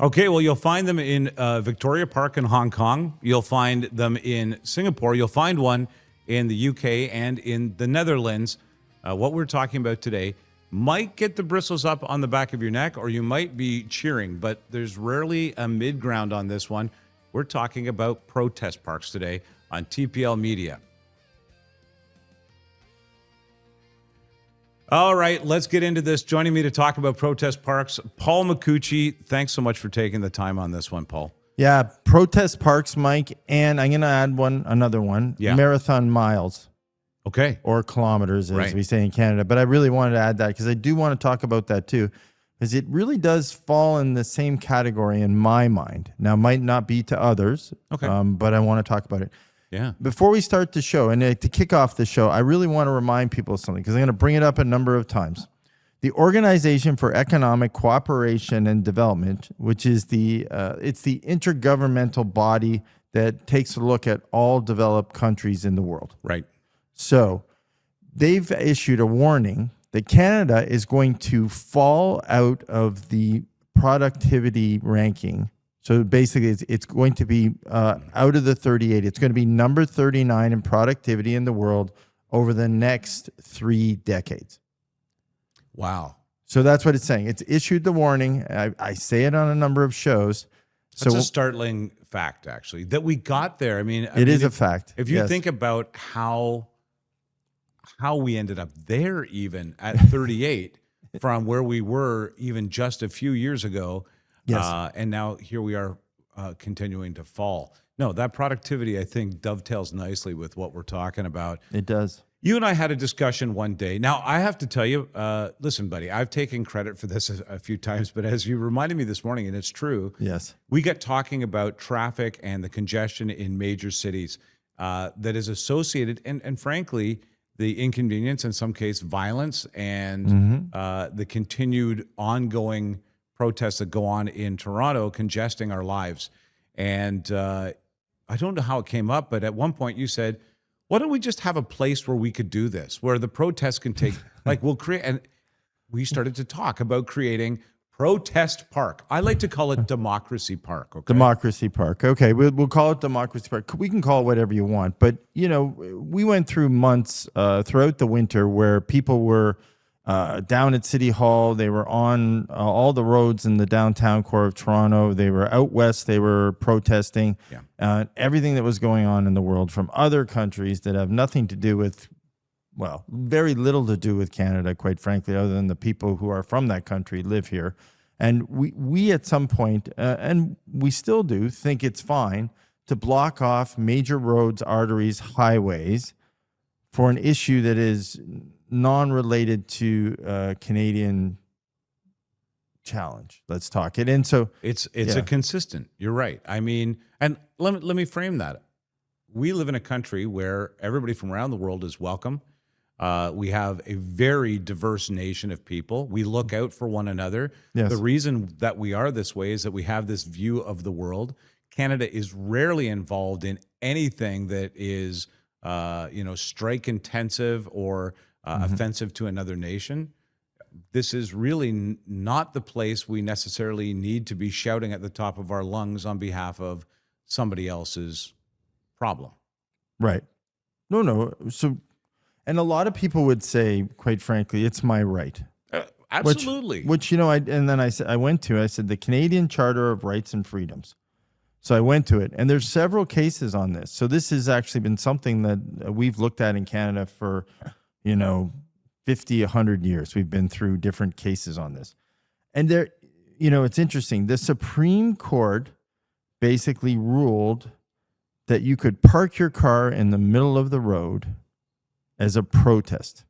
Okay, well, you'll find them in Victoria Park in Hong Kong. You'll find them in Singapore. You'll find one in the UK and in the Netherlands. What we're talking about today might get the bristles up on the back of your neck, or you might be cheering, but there's rarely a mid-ground on this one. We're talking about protest parks today on TPL Media. All right, let's get into this. Joining me to talk about protest parks, Paul Micucci. Thanks so much for taking the time on this one, Paul. Yeah, protest parks, Mike, and I'm going to add another one, marathon miles. Okay. Or kilometers, as we say in Canada. But I really wanted to add that because I do want to talk about that too, because it really does fall in the same category in my mind. Now, it might not be to others, but I want to talk about it. Yeah. Before we start the show, and to kick off the show, I really want to remind people of something, because I'm going to bring it up a number of times. The Organization for Economic Cooperation and Development, which is it's the intergovernmental body that takes a look at all developed countries in the world. Right. So they've issued a warning that Canada is going to fall out of the productivity ranking. So basically, it's going to be out of the 38. It's going to be number 39 in productivity in the world over the next 3 decades. Wow. So that's what it's saying. It's issued the warning. I say it on a number of shows. It's a startling fact, actually, that we got there. I mean, it is a fact. If you think about how we ended up there, even at 38, from where we were even just a few years ago, and now here we are continuing to fall. No, that productivity, I think, dovetails nicely with what we're talking about. It does. You and I had a discussion one day. Now, I have to tell you, listen, buddy, I've taken credit for this a few times, but as you reminded me this morning, and it's true, we got talking about traffic and the congestion in major cities that is associated, and frankly, the inconvenience, in some case, violence, and the continued ongoing protests that go on in Toronto, congesting our lives. And I don't know how it came up, but at one point you said, why don't we just have a place where we could do this, where the protests can take, like we'll create, and we started to talk about creating Protest Park. I like to call it Democracy Park. Okay? Democracy Park. Okay, we'll call it Democracy Park. We can call it whatever you want. But, you know, we went through months throughout the winter where people were down at City Hall. They were on all the roads in the downtown core of Toronto. They were out west. They were protesting everything that was going on in the world from other countries that have nothing to do with, well, very little to do with Canada, quite frankly, other than the people who are from that country live here. And we at some point, and we still do, think it's fine to block off major roads, arteries, highways for an issue that is non-related to Canadian challenge. Let's talk it. And so it's a consistent. You're right. I mean, and let me frame that. We live in a country where everybody from around the world is welcome. We have a very diverse nation of people. We look out for one another. The reason that we are this way is that we have this view of the world. Canada is rarely involved in anything that is, strike intensive or offensive to another nation. This is really not the place we necessarily need to be shouting at the top of our lungs on behalf of somebody else's problem. Right. No. So, and a lot of people would say, quite frankly, it's my right. Absolutely. Which I said the Canadian Charter of Rights and Freedoms. So I went to it, and there's several cases on this. So this has actually been something that we've looked at in Canada for, 50, 100 years. We've been through different cases on this. And there, it's interesting. The Supreme Court basically ruled that you could park your car in the middle of the road as a protest.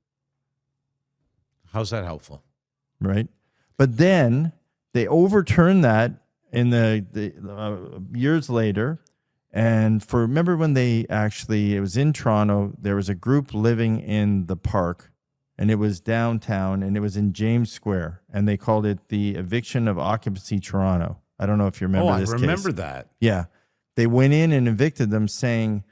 How's that helpful? Right. But then they overturned that in the years later. And remember when it was in Toronto, there was a group living in the park, and it was downtown, and it was in James Square, and they called it the Eviction of Occupancy Toronto. I don't know if you remember this case. I remember that. Yeah. They went in and evicted them, saying,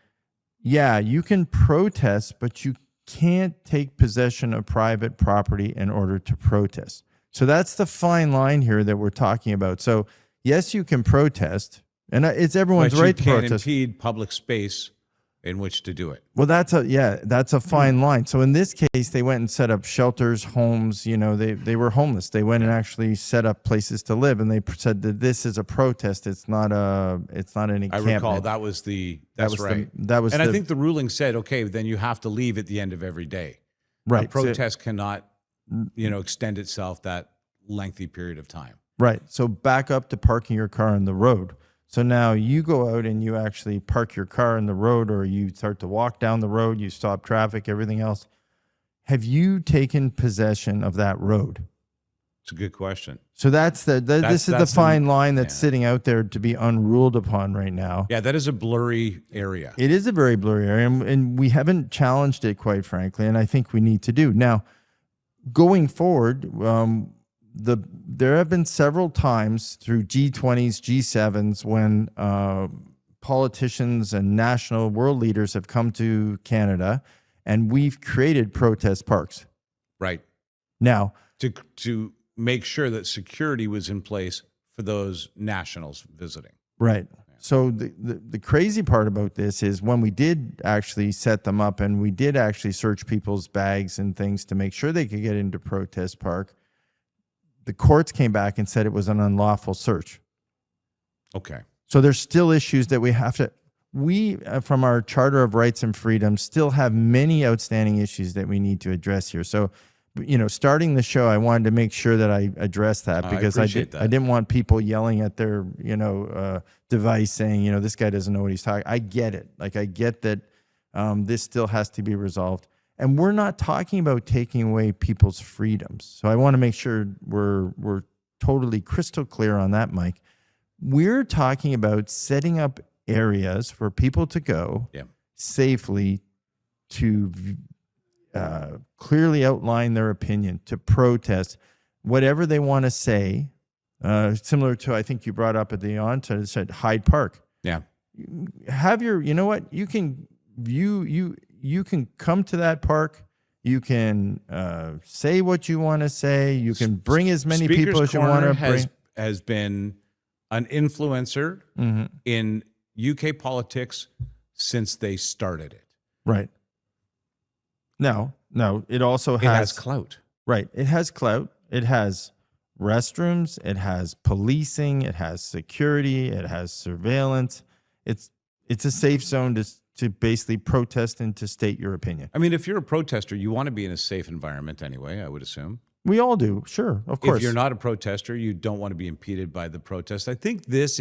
yeah, you can protest, but you can't take possession of private property in order to protest. So that's the fine line here that we're talking about. So yes, you can protest, and it's everyone's But right to you can't protest. impede public space in which to do it. Well, that's a fine line. So in this case, they went and set up shelters, homes. You know, they were homeless. They went and actually set up places to live, and they said that this is a protest. It's not an encampment. I recall that was right. I think the ruling said, okay, then you have to leave at the end of every day. Right. A protest cannot, extend itself that lengthy period of time. Right. So back up to parking your car on the road. So now you go out and you actually park your car in the road, or you start to walk down the road, you stop traffic, everything else. Have you taken possession of that road? It's a good question. So this is the fine line that's sitting out there to be unruled upon right now. Yeah, that is a blurry area. It is a very blurry area, and we haven't challenged it, quite frankly, and I think we need to do. Now, going forward, there have been several times through G20s, G7s, when politicians and national world leaders have come to Canada, and we've created protest parks. Right. Now, to make sure that security was in place for those nationals visiting. Right. So the crazy part about this is when we did actually set them up and we did actually search people's bags and things to make sure they could get into protest park, the courts came back and said it was an unlawful search. Okay. So there's still issues that we from our Charter of Rights and Freedoms still have many outstanding issues that we need to address here. So, starting the show, I wanted to make sure that I addressed that, because I didn't want people yelling at their, device saying, this guy doesn't know what he's talking. I get it. Like, I get that this still has to be resolved. And we're not talking about taking away people's freedoms. So I want to make sure we're totally crystal clear on that, Mike. We're talking about setting up areas for people to go safely, to clearly outline their opinion, to protest whatever they want to say. Similar to, I think you brought up at the onset, it said Hyde Park. Yeah. Have your, you can come to that park. You can say what you want to say. You can bring as many people as you want to bring. Has been an influencer in UK politics since they started it. Right. No, it also has... It has clout. Right. It has clout. It has restrooms. It has policing. It has security. It has surveillance. It's a safe zone to basically protest and to state your opinion. I mean, if you're a protester, you want to be in a safe environment anyway, I would assume. We all do. Sure. Of course. If you're not a protester, you don't want to be impeded by the protest. I think this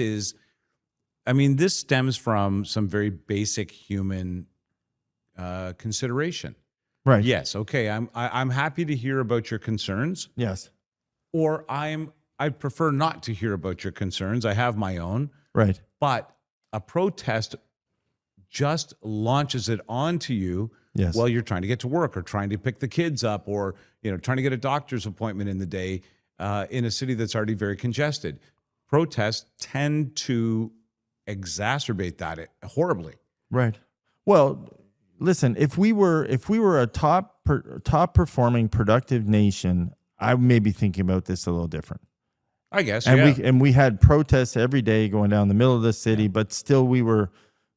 stems from some very basic human consideration. Right. Yes. Okay. I'm happy to hear about your concerns. Yes. Or I'd prefer not to hear about your concerns. I have my own. Right. But a protest just launches it onto you while you're trying to get to work or trying to pick the kids up or trying to get a doctor's appointment in the day in a city that's already very congested. Protests tend to exacerbate that horribly. Right. Well, listen, if we were a top performing productive nation, I may be thinking about this a little different. I guess. And we had protests every day going down the middle of the city, but still we were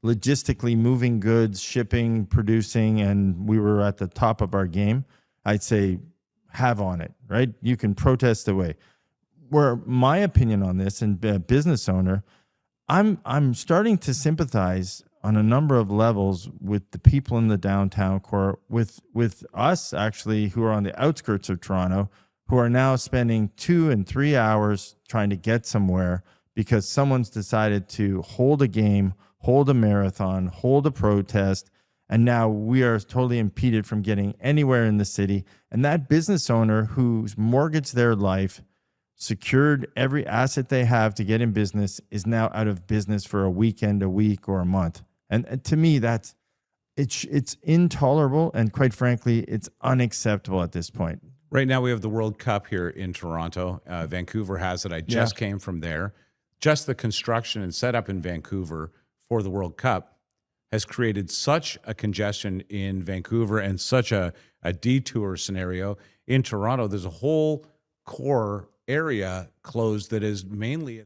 logistically moving goods, shipping, producing, and we were at the top of our game. I'd say have on it, right? You can protest away. Where my opinion on this, and a business owner, I'm starting to sympathize on a number of levels with the people in the downtown core, with us actually who are on the outskirts of Toronto, who are now spending 2 and 3 hours trying to get somewhere because someone's decided to hold a game, hold a marathon, hold a protest, and now we are totally impeded from getting anywhere in the city. And that business owner who's mortgaged their life, secured every asset they have to get in business, is now out of business for a weekend, a week, or a month. And to me, it's intolerable, and quite frankly, it's unacceptable at this point. Right now, we have the World Cup here in Toronto. Vancouver has it. I just came from there. Just the construction and setup in Vancouver for the World Cup has created such a congestion in Vancouver and such a detour scenario. In Toronto, there's a whole core area closed that is mainly